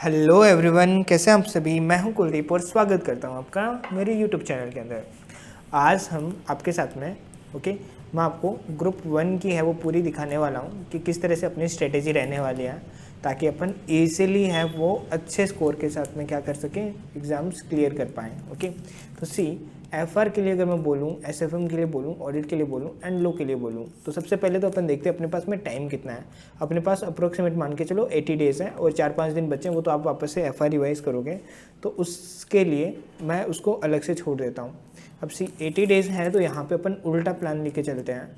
Hello everyone, कैसे हैं आप सभी। मैं हूं कुलदीप और स्वागत करता हूं आपका मेरे यूट्यूब चैनल के अंदर। आज हम आपके साथ में मैं आपको ग्रुप 1 की है वो पूरी दिखाने वाला हूं कि किस तरह से अपनी स्ट्रेटेजी रहने वाली है, ताकि अपन ईजिली है वो अच्छे स्कोर के साथ में क्या कर सकें, एग्ज़ाम्स क्लियर कर पाएँ। ओके, तो सी एफआर के लिए अगर मैं बोलूँ, एसएफएम के लिए बोलूँ, ऑडिट के लिए बोलूँ एंड लो के लिए बोलूँ, तो सबसे पहले तो अपन देखते हैं अपने पास में टाइम कितना है। अपने पास अप्रोक्सीमेट मान के चलो 80 डेज़ है और 4-5 दिन बचे हैं, वो तो आप वापस से एफआर रिवाइज करोगे, तो उसके लिए मैं उसको अलग से छोड़ देता हूँ। अब सी 80 डेज़ है तो यहाँ पे अपन उल्टा प्लान लेके चलते हैं।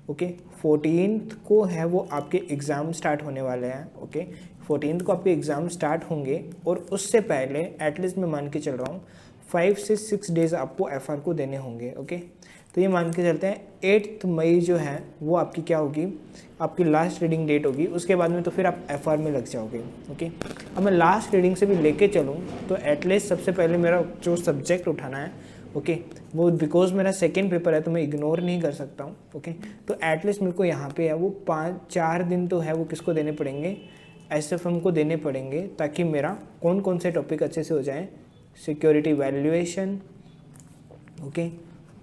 ओके, 14th को है वो आपके एग्ज़ाम स्टार्ट होने वाले हैं। ओके, 14th को आपके एग्ज़ाम स्टार्ट होंगे और उससे पहले एटलीस्ट मैं मान के चल रहा हूँ 5 से 6 डेज़ आपको एफआर को देने होंगे। ओके, तो ये मान के चलते हैं 8 मई जो है वो आपकी क्या होगी, आपकी लास्ट रीडिंग डेट होगी। उसके बाद में तो फिर आप एफआर में लग जाओगे। ओके, अब मैं लास्ट रीडिंग से भी लेके चलूँ तो एटलीस्ट सबसे पहले मेरा जो सब्जेक्ट उठाना है, ओके, वो बिकॉज मेरा सेकेंड पेपर है तो मैं इग्नोर नहीं कर सकता हूँ। ओके, तो एटलीस्ट मेरे को यहाँ पे है वो 4 दिन तो है वो किसको देने पड़ेंगे, एसएफएम को देने पड़ेंगे, ताकि मेरा कौन कौन से टॉपिक अच्छे से हो जाए। सिक्योरिटी वैल्यूएशन, ओके,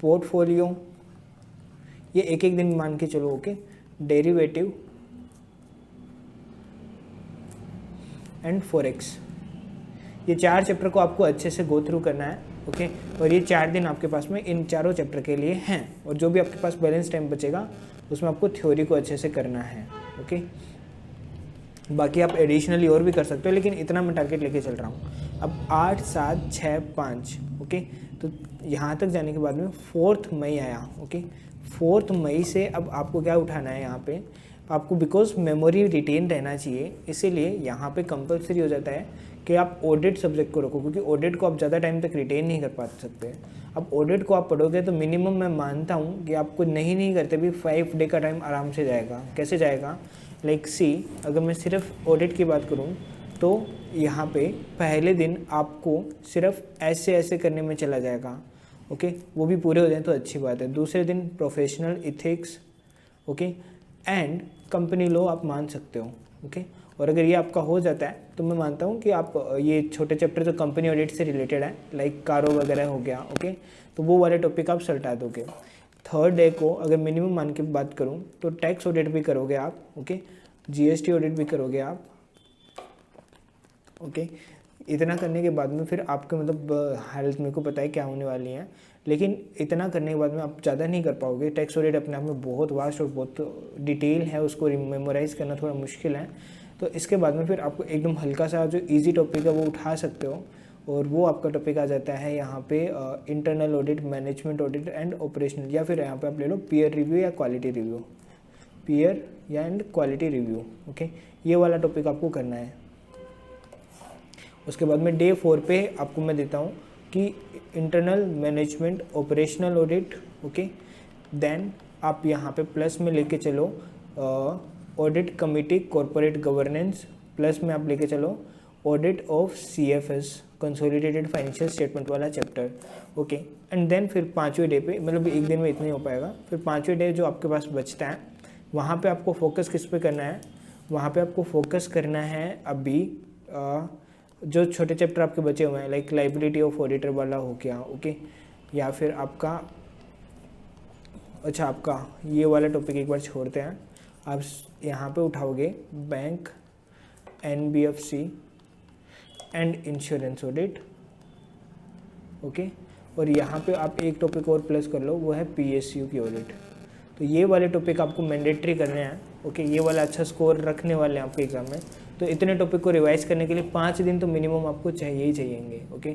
पोर्टफोलियो, ये एक एक दिन मान के चलो। ओके, डेरिवेटिव एंड फॉरेक्स, ये 4 चैप्टर को आपको अच्छे से गो थ्रू करना है। ओके, और ये 4 दिन आपके पास में इन चारों चैप्टर के लिए हैं, और जो भी आपके पास बैलेंस टाइम बचेगा उसमें आपको थ्योरी को अच्छे से करना है। ओके, बाकी आप एडिशनली और भी कर सकते हो, लेकिन इतना मैं टारगेट लेके चल रहा हूँ। अब 8, 7, 6, 5, ओके, तो यहाँ तक जाने के बाद में 4 मई आया। ओके, 4 मई से अब आपको क्या उठाना है यहाँ पे, आपको बिकॉज मेमोरी रिटेन रहना चाहिए, इसीलिए यहाँ पे कंपलसरी हो जाता है कि आप ऑडिट सब्जेक्ट को रखो, क्योंकि ऑडिट को आप ज़्यादा टाइम तक रिटेन नहीं कर पा सकते। अब ऑडिट को आप पढ़ोगे तो मिनिमम मैं मानता हूँ कि आपको नहीं करते भी 5 डे का टाइम आराम से जाएगा। कैसे जाएगा, लाइक सी, अगर मैं सिर्फ ऑडिट की बात करूँ तो यहाँ पे पहले दिन आपको सिर्फ ऐसे करने में चला जाएगा। ओके, वो भी पूरे हो जाए तो अच्छी बात है। दूसरे दिन professional ethics, okay, and company law आप मान सकते हो। ओके, और अगर ये आपका हो जाता है तो मैं मानता हूँ कि आप ये छोटे चैप्टर जो कंपनी ऑडिट से रिलेटेड है, लाइक कारो वगैरह हो गया, ओके, तो वो वाले टॉपिक आप सल्टा दोगे। 3rd डे को अगर मिनिमम मान के बात करूँ तो टैक्स ऑडिट भी करोगे आप। ओके, जीएसटी ऑडिट भी करोगे आप। ओके, इतना करने के बाद में फिर आपके मतलब हालत मेरे को पता है क्या होने वाली है, लेकिन इतना करने के बाद में आप ज़्यादा नहीं कर पाओगे। टैक्स ऑडिट अपने आप में बहुत वास्ट और बहुत डिटेल है, उसको मेमोराइज करना थोड़ा मुश्किल है। तो इसके बाद में फिर आपको एकदम हल्का सा जो इजी टॉपिक है वो उठा सकते हो, और वो आपका टॉपिक आ जाता है यहाँ पे internal audit, management audit and operational, या फिर यहाँ पे आप ले लो पीयर रिव्यू या क्वालिटी रिव्यू, पीयर या एंड क्वालिटी रिव्यू। ओके, ये वाला टॉपिक आपको करना है। उसके बाद में डे 4 पे आपको मैं देता हूँ कि internal management operational audit. Okay, then आप यहाँ पे प्लस में लेके चलो audit committee corporate governance, plus में आप लेके चलो audit of CFS consolidated financial statement वाला चैप्टर। ओके, एंड देन फिर 5वें डे पे, मतलब एक दिन में इतना ही हो पाएगा, फिर 5वें डे जो आपके पास बचता है वहाँ पे आपको फोकस किस पे करना है, वहाँ पे आपको फोकस करना है अभी जो छोटे चैप्टर आपके बचे हुए हैं, लाइक लाइबिलिटी ऑफ ऑडिटर वाला हो गया। ओके, या फिर आपका आपका ये वाला टॉपिक एक बार छोड़ते हैं, आप यहाँ पे उठाओगे bank, NBFC and insurance audit. Okay, और यहाँ पे आप एक टॉपिक और प्लस कर लो, वो है पीएसयू की ऑडिट। तो ये वाले टॉपिक आपको मैंडेटरी करने हैं। ओके, ये वाला अच्छा स्कोर रखने वाले हैं आपके एग्जाम में, तो इतने टॉपिक को रिवाइज करने के लिए 5 दिन तो मिनिमम आपको चाहिए ही चाहिएंगे। ओके,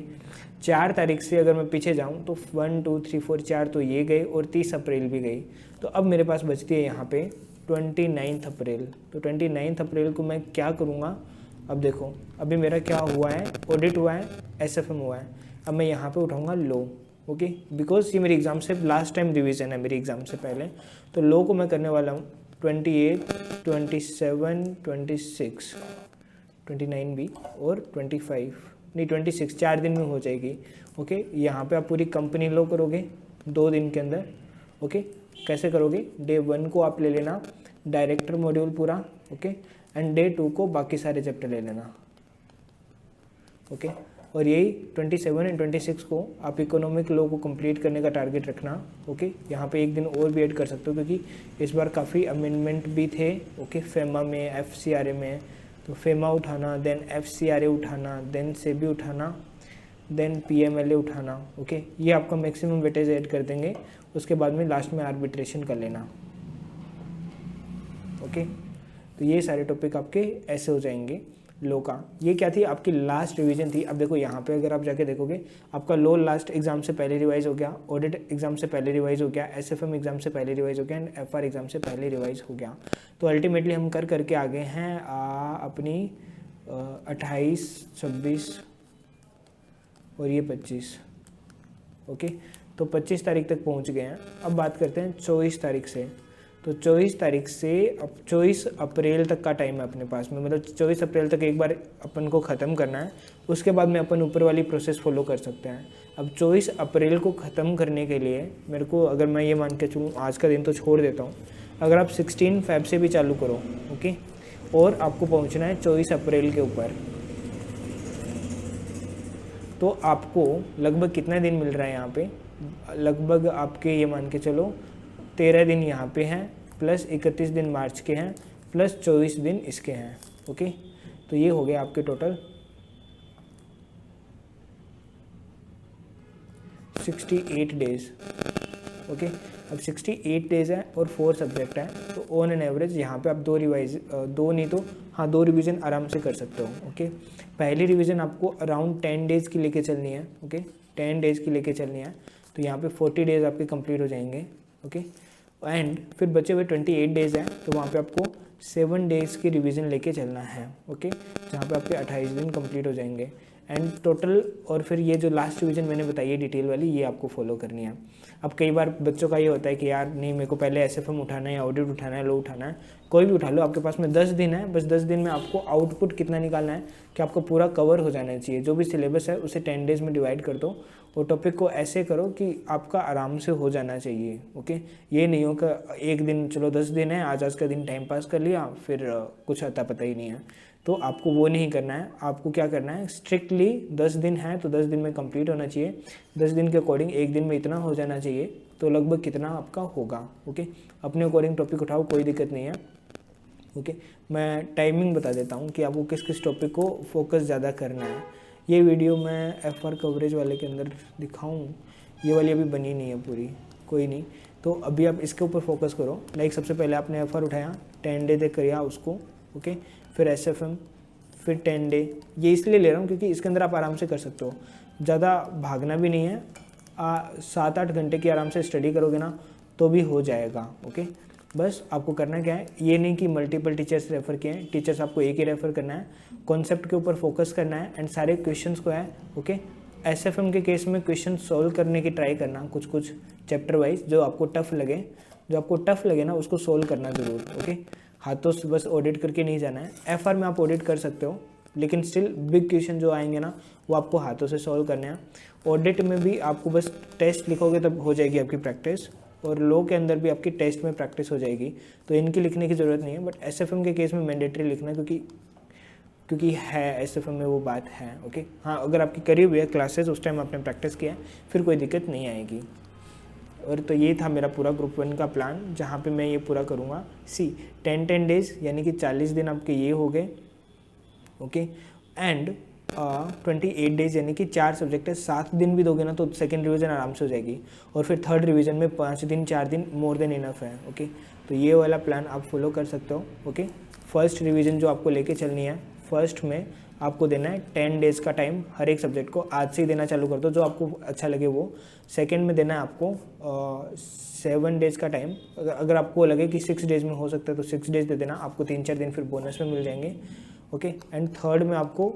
4 तारीख से अगर मैं पीछे जाऊँ तो 1, 2, 3, 4, 4 तो ये गए और 30 अप्रैल भी गई, तो अब मेरे पास बचती है यहाँ पे 29 अप्रैल। तो 29 अप्रैल को मैं क्या करूँगा, अब देखो अभी मेरा क्या हुआ है, ऑडिट हुआ है, एसएफएम हुआ है, अब मैं यहाँ पे उठाऊँगा लो। ओके, बिकॉज ये मेरी एग्ज़ाम से लास्ट टाइम रिवीजन है मेरी एग्ज़ाम से पहले, तो लो को मैं करने वाला हूँ 28, 27, 26, 29 भी और 25 नहीं 26, 4 दिन में हो जाएगी। ओके, यहाँ पे आप पूरी कंपनी लो करोगे 2 दिन के अंदर। ओके, कैसे करोगे, डे 1 को आप ले लेना डायरेक्टर मॉड्यूल पूरा। ओके, एंड डे 2 को बाकी सारे चैप्टर ले लेना। ओके। और यही 27 एंड 26 को आप इकोनॉमिक लॉ को कंप्लीट करने का टारगेट रखना, ओके। यहाँ पे एक दिन और भी ऐड कर सकते हो क्योंकि इस बार काफ़ी अमेंडमेंट भी थे, ओके। फेमा में, FCRA में, तो फेमा उठाना, देन FCRA उठाना, देन सेबी उठाना, देन PMLA उठाना, ओके। ये आपका मैक्सिमम वेटेज ऐड कर देंगे। उसके बाद में लास्ट में आर्बिट्रेशन कर लेना, ओके। तो ये सारे टॉपिक आपके ऐसे हो जाएंगे लो का। ये क्या थी, आपकी लास्ट रिवीजन थी। अब देखो यहाँ पे अगर आप जाके देखोगे, आपका लो लास्ट एग्जाम से पहले रिवाइज हो गया, ऑडिट एग्जाम से पहले रिवाइज हो गया, SFM एग्जाम से पहले रिवाइज हो गया एंड FR एग्जाम से पहले रिवाइज हो गया। तो अल्टीमेटली हम कर करके आ गए हैं अपनी 28, 26 और ये 25, ओके। तो 25 तारीख तक पहुँच गए हैं। अब बात करते हैं 24 तारीख से। तो 24 तारीख से अब 24 अप्रैल तक का टाइम है अपने पास में, मतलब 24 अप्रैल तक एक बार अपन को ख़त्म करना है। उसके बाद में अपन ऊपर वाली प्रोसेस फॉलो कर सकते हैं। अब 24 अप्रैल को ख़त्म करने के लिए मेरे को, अगर मैं ये मान के चलूँ, आज का दिन तो छोड़ देता हूँ, अगर आप 16 फ़रवरी से भी चालू करो, ओके, और आपको पहुँचना है 24 अप्रैल के ऊपर, तो आपको लगभग कितना दिन मिल रहा है यहाँ पे, लगभग आपके ये मान के चलो 13 दिन यहाँ पे हैं, प्लस 31 दिन मार्च के हैं, प्लस 24 दिन इसके हैं, ओके। तो ये हो गया आपके टोटल 68 डेज, ओके। अब 68 डेज है और 4 सब्जेक्ट हैं, तो ऑन एन एवरेज यहाँ पे आप 2 रिवीजन आराम से कर सकते हो, ओके। पहली रिवीजन आपको अराउंड 10 डेज़ की लेके चलनी है, ओके, 10 डेज़ की लेके चलनी है। तो यहाँ पे 40 डेज़ आपके कंप्लीट हो जाएंगे, ओके। एंड फिर बचे हुए 28 डेज़ हैं, तो वहाँ पे आपको 7 डेज़ की रिवीजन लेके चलना है, ओके, जहाँ पे आपके 28 दिन कंप्लीट हो जाएंगे एंड टोटल। और फिर ये जो लास्ट रिवीजन मैंने बताई है डिटेल वाली, ये आपको फॉलो करनी है। अब कई बार बच्चों का ये होता है कि यार नहीं, मेरे को पहले SFM उठाना है या ऑडिट उठाना है, लो उठाना है, कोई भी उठा लो, आपके पास में 10 दिन है, बस 10 दिन में आपको आउटपुट कितना निकालना है कि आपको पूरा कवर हो जाना चाहिए। जो भी सिलेबस है उसे 10 डेज़ में डिवाइड कर दो और टॉपिक को ऐसे करो कि आपका आराम से हो जाना चाहिए, ओके। ये नहीं हो कि एक दिन, चलो 10 दिन है, आज का दिन टाइम पास कर लिया, फिर कुछ अता पता ही नहीं है। तो आपको वो नहीं करना है। आपको क्या करना है, स्ट्रिक्टली 10 दिन है तो 10 दिन में कंप्लीट होना चाहिए। 10 दिन के अकॉर्डिंग एक दिन में इतना हो जाना चाहिए, तो लगभग कितना आपका होगा, ओके। अपने अकॉर्डिंग टॉपिक उठाओ, कोई दिक्कत नहीं है, ओके। मैं टाइमिंग बता देता हूँ कि आपको किस किस टॉपिक को फोकस ज़्यादा करना है। ये वीडियो मैं FR कवरेज वाले के अंदर दिखाऊँ, ये वाली अभी बनी नहीं है पूरी, कोई नहीं। तो अभी आप इसके ऊपर फोकस करो। लाइक सबसे पहले आपने FR उठाया, 10 डे तक किया उसको, ओके। फिर SFM, फिर 10 डे। ये इसलिए ले रहा हूँ क्योंकि इसके अंदर आप आराम से कर सकते हो, ज़्यादा भागना भी नहीं है। 7-8 घंटे की आराम से स्टडी करोगे ना तो भी हो जाएगा, ओके। बस आपको करना क्या है, ये नहीं कि मल्टीपल टीचर्स रेफ़र किए हैं, टीचर्स आपको एक ही रेफ़र करना है, कॉन्सेप्ट के ऊपर फोकस करना है एंड सारे क्वेश्चंस को है, ओके। SFM के केस में क्वेश्चन सॉल्व करने की ट्राई करना, कुछ कुछ चैप्टर वाइज जो आपको टफ लगे ना उसको सोल्व करना ज़रूर, ओके। हाथों से बस ऑडिट करके नहीं जाना है। FR में आप ऑडिट कर सकते हो, लेकिन स्टिल बिग क्वेश्चन जो आएंगे ना वो आपको हाथों से सॉल्व करने हैं। ऑडिट में भी आपको बस टेस्ट लिखोगे तब हो जाएगी आपकी प्रैक्टिस, और लो के अंदर भी आपकी टेस्ट में प्रैक्टिस हो जाएगी, तो इनकी लिखने की ज़रूरत नहीं है। बट SFM के केस में मैंडेटरी लिखना, क्योंकि है SFM में वो बात है, ओके। हाँ, अगर आपकी करी हुई है क्लासेस, उस टाइम आपने प्रैक्टिस किया है, फिर कोई दिक्कत नहीं आएगी। और तो ये था मेरा पूरा ग्रुप 1 का प्लान, जहाँ पे मैं ये पूरा करूँगा। 10 डेज़ यानी कि 40 दिन आपके ये हो गए, ओके। एंड 28 डेज़ यानी कि 4 सब्जेक्ट है, 7 दिन भी दोगे ना तो सेकेंड रिवीजन आराम से हो जाएगी। और फिर थर्ड रिवीजन में 5 दिन 4 दिन मोर देन इनफ है, ओके। तो ये वाला प्लान आप फॉलो कर सकते हो, ओके। फर्स्ट रिवीजन जो आपको लेके चलनी है, फर्स्ट में आपको देना है 10 डेज़ का टाइम हर एक सब्जेक्ट को, आज से ही देना चालू कर दो जो आपको अच्छा लगे वो। सेकंड में देना है आपको 7 डेज़ का टाइम, अगर आपको लगे कि 6 डेज़ में हो सकता है तो 6 डेज़ दे देना, आपको 3-4 दिन फिर बोनस में मिल जाएंगे, ओके। एंड थर्ड में आपको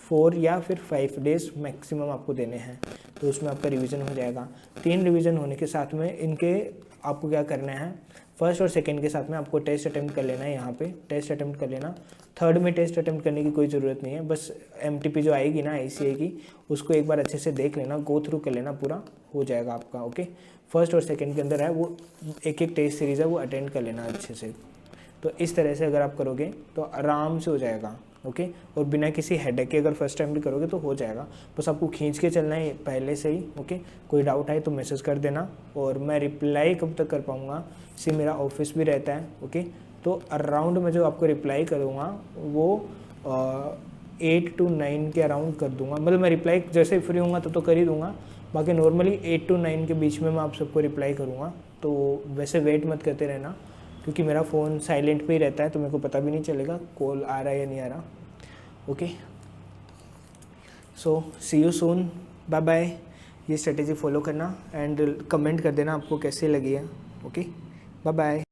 4 या फिर 5 डेज़ मैक्सिमम आपको देने हैं, तो उसमें आपका रिवीजन हो जाएगा। 3 रिवीजन होने के साथ में इनके आपको क्या करना है, फर्स्ट और सेकंड के साथ में आपको टेस्ट अटेम्प्ट कर लेना है, यहाँ पे टेस्ट अटेम्प्ट कर लेना। थर्ड में टेस्ट अटेम्प्ट करने की कोई ज़रूरत नहीं है, बस MTP जो आएगी ना ICA की, उसको एक बार अच्छे से देख लेना, गो थ्रू कर लेना, पूरा हो जाएगा आपका, ओके। फर्स्ट और सेकंड के अंदर है वो एक टेस्ट सीरीज़ है, वो अटेंड कर लेना अच्छे से। तो इस तरह से अगर आप करोगे तो आराम से हो जाएगा, ओके। और बिना किसी हेडेक के अगर फर्स्ट टाइम भी करोगे तो हो जाएगा, बस आपको खींच के चलना है पहले से ही। ओके, कोई डाउट आए तो मैसेज कर देना, और मैं रिप्लाई कब तक कर पाऊँगा, से मेरा ऑफिस भी रहता है। ओके, तो अराउंड मैं जो आपको रिप्लाई करूँगा वो 8 to 9 के अराउंड कर दूंगा, मतलब मैं रिप्लाई जैसे फ्री होऊंगा तो कर ही दूंगा। बाकी नॉर्मली 8 to 9 के बीच में मैं आप सबको रिप्लाई करूँगा, तो वैसे वेट मत करते रहना, क्योंकि मेरा फ़ोन साइलेंट पे ही रहता है, तो मेरे को पता भी नहीं चलेगा कॉल आ रहा है या नहीं आ रहा। Okay, so see you soon, bye bye. ये स्ट्रेटेजी फॉलो करना एंड कमेंट कर देना आपको कैसे लगी है। Okay, bye bye.